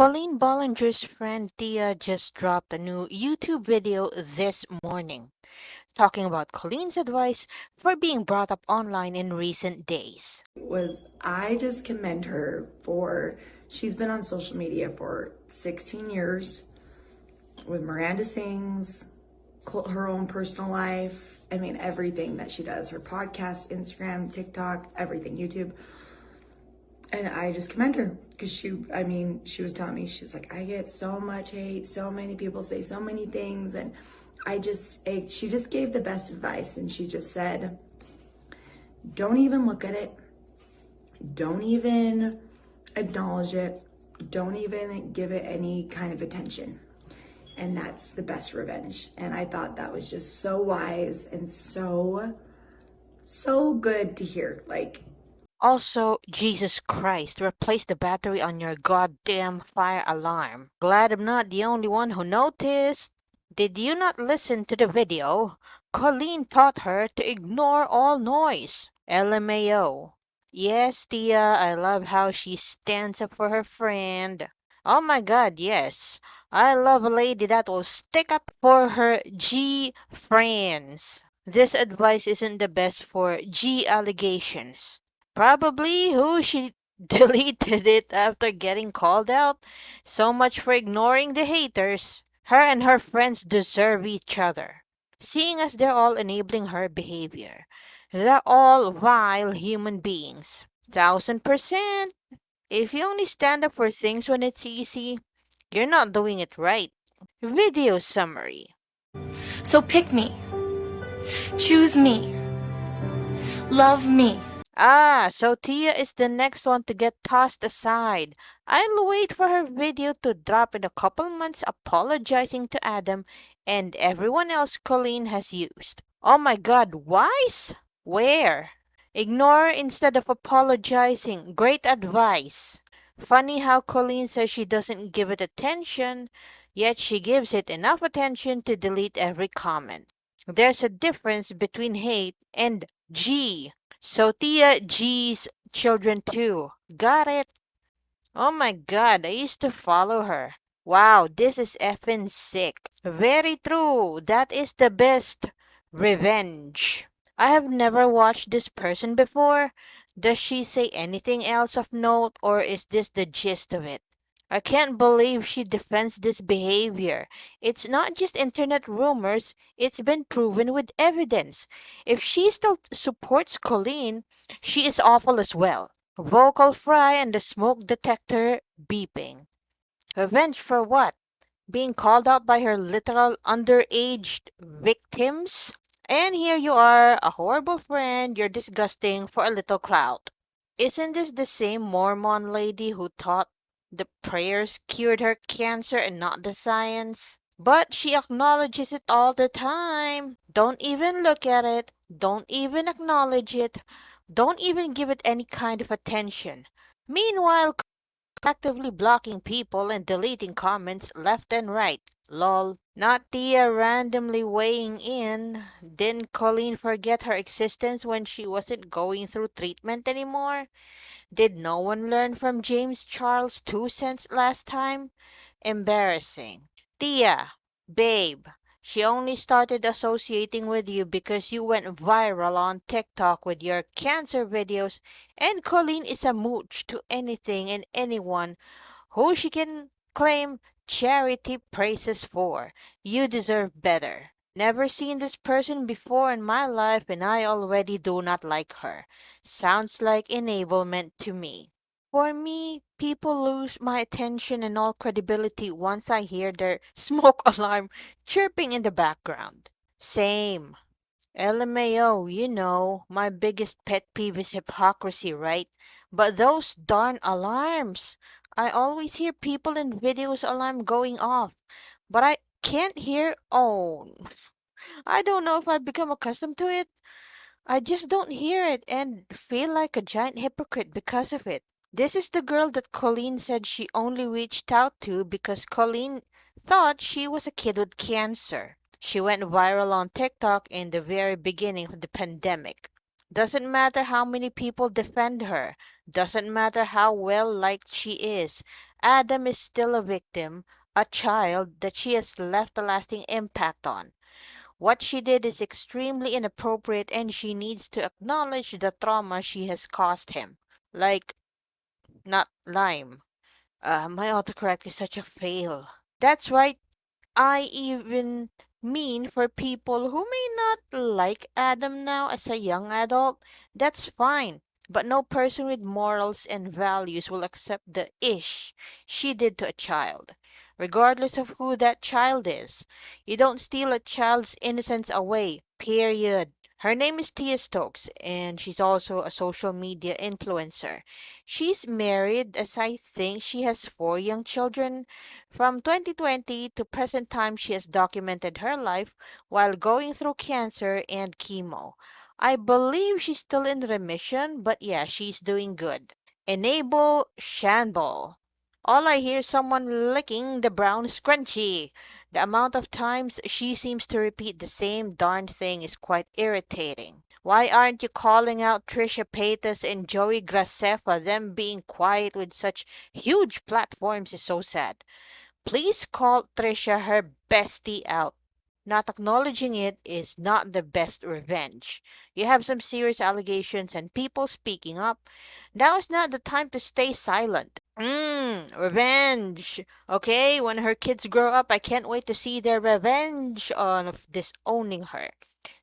Colleen Ballinger's friend Tia just dropped a new YouTube video this morning, talking about Colleen's advice for being brought up online in recent days. I just commend her for, she's been on social media for 16 years with Miranda Sings, her own personal life. I mean, everything that she does, her podcast, Instagram, TikTok, everything, YouTube. And I just commend her because she was telling me, she's like, I get so much hate, so many people say so many things. And she just gave the best advice. And she just said, don't even look at it. Don't even acknowledge it. Don't even give it any kind of attention. And that's the best revenge. And I thought that was just so wise and so good to hear. Also, Jesus Christ, replace the battery on your goddamn fire alarm. Glad I'm not the only one who noticed. Did you not listen to the video? Colleen taught her to ignore all noise. LMAO. Yes, Tia, I love how she stands up for her friend. Oh my god, yes. I love a lady that will stick up for her G friends. This advice isn't the best for G allegations. Probably who she deleted it after getting called out. So much for ignoring the haters. Her and her friends deserve each other, seeing as they're all enabling her behavior. They're all vile human beings. 1000%. If you only stand up for things when it's easy, you're not doing it right. Video summary. So pick me. Choose me. Love me. So Tia is the next one to get tossed aside. I'll wait for her video to drop in a couple months apologizing to Adam and everyone else Colleen has used. Oh my god, wise? Where? Ignore instead of apologizing. Great advice. Funny how Colleen says she doesn't give it attention, yet she gives it enough attention to delete every comment. There's a difference between hate and G. So Tia G's children too. Got it? Oh my god, I used to follow her. Wow, this is effing sick. Very true. That is the best revenge. I have never watched this person before. Does she say anything else of note, or is this the gist of it? I can't believe she defends this behavior. It's not just internet rumors, it's been proven with evidence. If she still supports Colleen, she is awful as well. Vocal fry and the smoke detector beeping. Revenge for what? Being called out by her literal underage victims? And here you are, a horrible friend, you're disgusting for a little clout. Isn't this the same Mormon lady who thought the prayers cured her cancer and not the science? But she acknowledges it all the time. Don't even look at it. Don't even acknowledge it. Don't even give it any kind of attention. Meanwhile, actively blocking people and deleting comments left and right. Lol. Not Tia randomly weighing in. Didn't Colleen forget her existence when she wasn't going through treatment anymore? Did no one learn from James Charles' 2 cents last time? Embarrassing. Tia, babe, she only started associating with you because you went viral on TikTok with your cancer videos, and Colleen is a mooch to anything and anyone who she can claim charity praises for. You deserve better. Never seen this person before in my life and I already do not like her. Sounds like enablement to me. For me, people lose my attention and all credibility once I hear their smoke alarm chirping in the background. Same. LMAO, you know, my biggest pet peeve is hypocrisy, right? But those darn alarms! I always hear people in videos alarm going off, but I can't hear. Oh, I don't know if I've become accustomed to it. I just don't hear it and feel like a giant hypocrite because of it. This is the girl that Colleen said she only reached out to because Colleen thought she was a kid with cancer. She went viral on TikTok in the very beginning of the pandemic. Doesn't matter how many people defend her. Doesn't matter how well liked she is. Adam is still a victim, a child that she has left a lasting impact on. What she did is extremely inappropriate and she needs to acknowledge the trauma she has caused him. Like, not lime. My autocorrect is such a fail. That's right, I even mean for people who may not like Adam now as a young adult, that's fine. But no person with morals and values will accept the ish she did to a child, regardless of who that child is. You don't steal a child's innocence away, period. Her name is Tia Stokes, and she's also a social media influencer. She's married, as I think she has 4 young children. From 2020 to present time, she has documented her life while going through cancer and chemo. I believe she's still in remission, but yeah, she's doing good. Enable Shanball. All I hear is someone licking the brown scrunchie. The amount of times she seems to repeat the same darn thing is quite irritating. Why aren't you calling out Trisha Paytas and Joey Graceffa? Them being quiet with such huge platforms is so sad. Please call Trisha her bestie out. Not acknowledging it is not the best revenge. You have some serious allegations and people speaking up. Now is not the time to stay silent. Revenge. Okay, when her kids grow up, I can't wait to see their revenge on disowning her.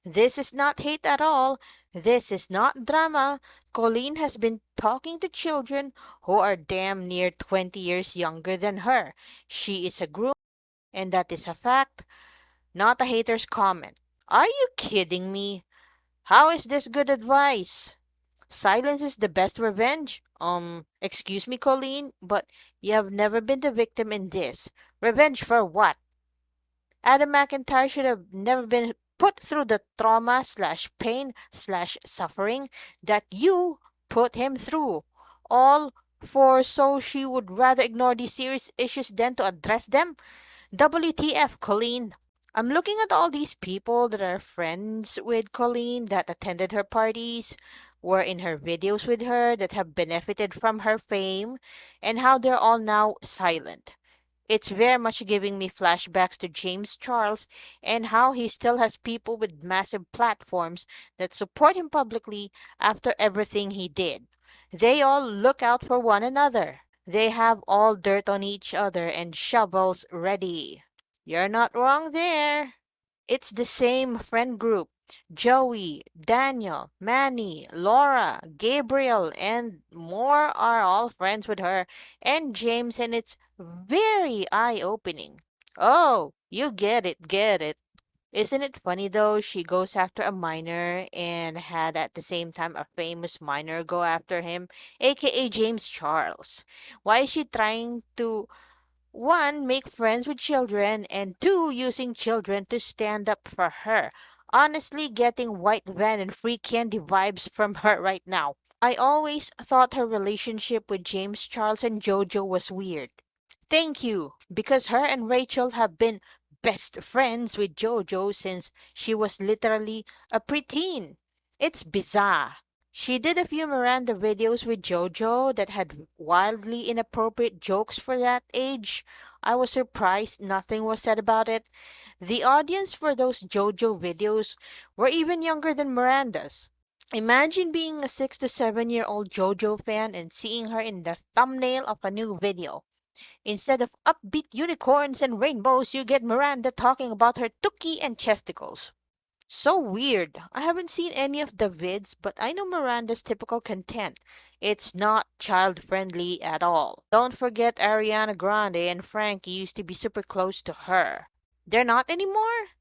This is not hate at all. This is not drama. Colleen has been talking to children who are damn near 20 years younger than her. She is a groom, and that is a fact, not a hater's comment. Are you kidding me? How is this good advice? Silence is the best revenge? Excuse me, Colleen, but you have never been the victim in this. Revenge for what? Adam McIntyre should have never been put through the trauma slash pain slash suffering that you put him through. All for so she would rather ignore these serious issues than to address them? WTF, Colleen. I'm looking at all these people that are friends with Colleen, that attended her parties, were in her videos with her, that have benefited from her fame, and how they're all now silent. It's very much giving me flashbacks to James Charles and how he still has people with massive platforms that support him publicly after everything he did. They all look out for one another. They have all dirt on each other and shovels ready. You're not wrong there. It's the same friend group. Joey, Daniel, Manny, Laura, Gabriel, and more are all friends with her and James, and it's very eye opening. Oh, you get it. Isn't it funny though? She goes after a minor and had at the same time a famous minor go after him, aka James Charles. Why is she trying to one, make friends with children, and two, using children to stand up for her? Honestly, getting white van and free candy vibes from her right now. I always thought her relationship with James Charles and Jhojo was weird. Thank you, because her and Rachel have been best friends with Jhojo since she was literally a preteen. It's bizarre. She did a few Miranda videos with Jhojo that had wildly inappropriate jokes for that age. I was surprised nothing was said about it. The audience for those Jhojo videos were even younger than Miranda's. Imagine being a 6 to 7 year old Jhojo fan and seeing her in the thumbnail of a new video. Instead of upbeat unicorns and rainbows, you get Miranda talking about her tuki and chesticles. So weird. I haven't seen any of the vids, but I know Miranda's typical content. It's not child friendly at all. Don't forget Ariana Grande and Frankie used to be super close to her. They're not anymore?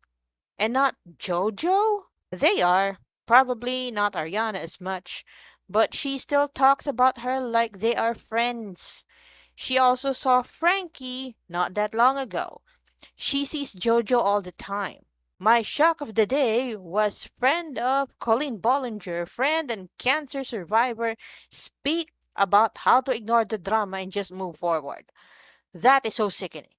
And not JoJo? They are. Probably not Ariana as much, but she still talks about her like they are friends. She also saw Frankie not that long ago. She sees JoJo all the time. My shock of the day was friend of Colleen Ballinger, friend and cancer survivor, speak about how to ignore the drama and just move forward. That is so sickening.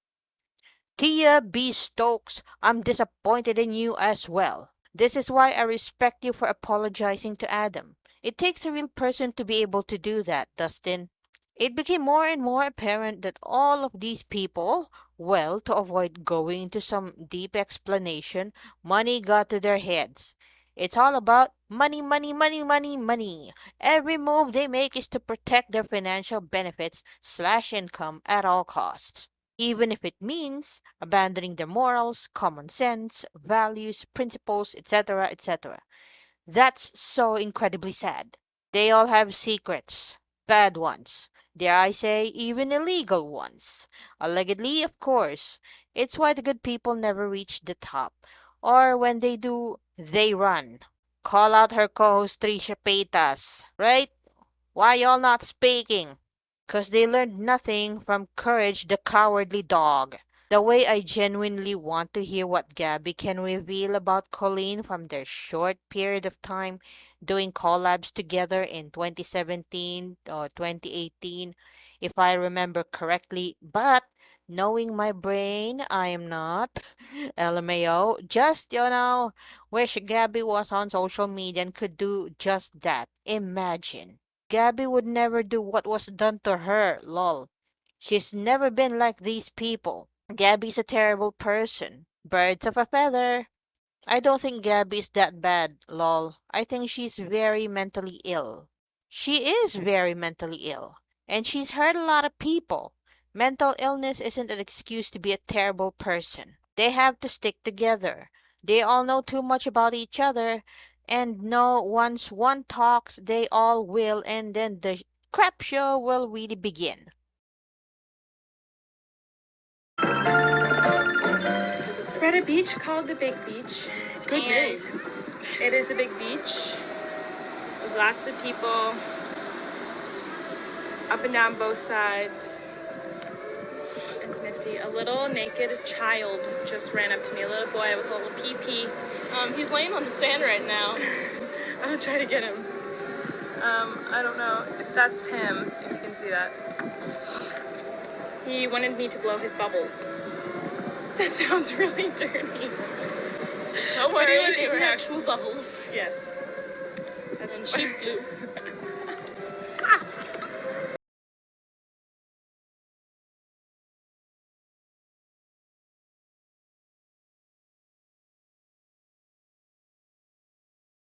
Tia B. Stokes, I'm disappointed in you as well. This is why I respect you for apologizing to Adam. It takes a real person to be able to do that, Dustin. It became more and more apparent that all of these people, well, to avoid going into some deep explanation, money got to their heads. It's all about money, money, money, money, money. Every move they make is to protect their financial benefits slash income at all costs, even if it means abandoning their morals, common sense, values, principles, etc., etc. That's so incredibly sad. They all have secrets, bad ones. Dare I say, even illegal ones. Allegedly, of course. It's why the good people never reach the top. Or when they do, they run. Call out her co-host Trisha Paytas, right? Why y'all not speaking? 'Cause they learned nothing from Courage the Cowardly Dog. The way I genuinely want to hear what Gabby can reveal about Colleen from their short period of time doing collabs together in 2017 or 2018, if I remember correctly. But knowing my brain, I am not. LMAO. Just, wish Gabby was on social media and could do just that. Imagine. Gabby would never do what was done to her, lol. She's never been like these people. Gabby's a terrible person. Birds of a feather. I don't think Gabby is that bad, lol. I think she's very mentally ill. She is very mentally ill. And she's hurt a lot of people. Mental illness isn't an excuse to be a terrible person. They have to stick together. They all know too much about each other. And no, once one talks, they all will, and then the crap show will really begin. We're at a beach called the Big Beach. Good and beach. It is a big beach with lots of people up and down both sides. It's nifty. A little naked child just ran up to me, a little boy with a little pee-pee. He's laying on the sand right now. I'm gonna try to get him. I don't know if that's him, if you can see that. He wanted me to blow his bubbles. That sounds really dirty. Don't worry, they were actual bubbles. Yes. And she blew.